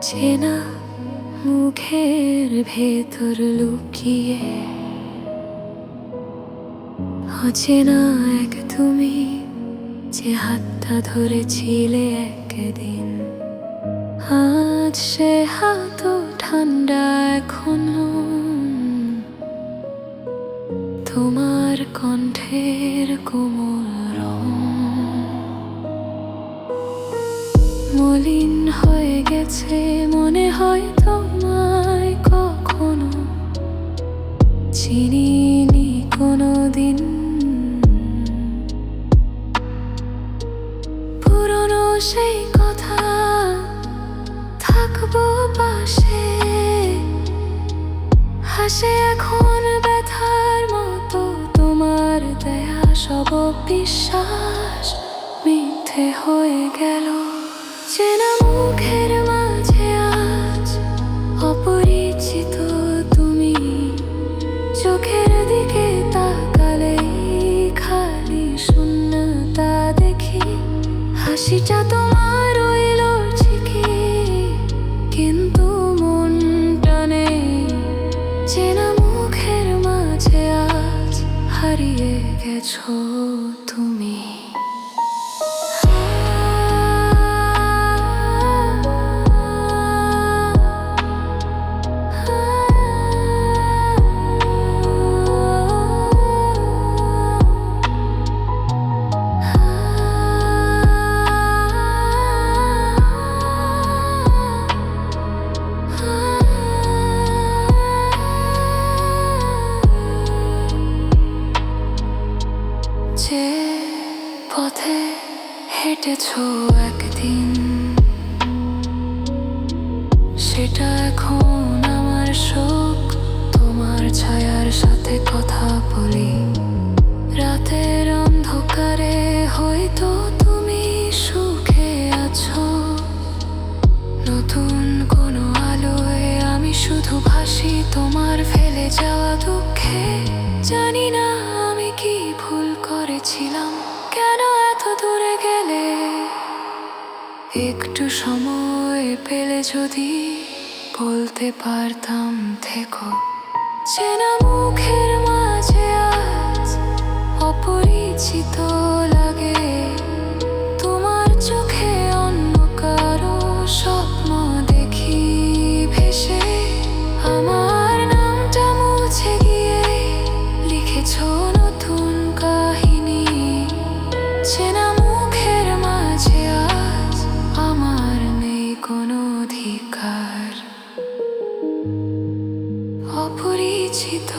চেনা মুখের ভেতর লুকিয়ে অচেনা এক তুমি যে হাতটা ধরেছিলে একদিন। আজ সে হাত ঠান্ডা এখনো, তোমার কণ্ঠের কোমল রং মলিন হয়ে গেছে। মনে হয় তোমায় কখনো চিনিনি কোনোদিন। পুরনো সেই কথা থাকবো পাশে, হাসে এখন ব্যথার মতো। তোমার দেয়া সব বিশ্বাস মিথ্যে হয়ে গেল। চেনা মুখের মাঝে আজ অপরিচিত তুমি। চোখের দিকে তাকালেই খালি শূন্যতা দেখি। হাসিটা তোমার রইল ঠিকই, কিন্তু মনটা নেই। চেনা মুখের মাঝে আজ হারিয়ে গেছো তুমি। যে পথে হেঁটেছো একদিন, সেটা এখন আমার শোক। তোমার ছায়ার সাথে কথা বলি রাতের অন্ধকারে। হয়তো তুমি সুখে আছো নতুন কোনো আলোয়। আমি শুধু ভাসি তোমার ফেলে যাওয়া দুঃখে। জানি না আমি কি ভুল করেছিলাম, কেন এত দূরে গেলে। একটু সময় পেলে যদি বলতে পারতাম থেকো। চেনা মুখের মাঝে আজ অপরিচিত লাগে। তোমার চোখে অন্য কারো স্বপ্ন দেখি ভেসে। আমার নামটা মুছে গিয়ে লিখেছো নতুন কাহিনী। চেনা মুখের মাঝে আজ আমার নেই কোনো অধিকার। অপরিচিত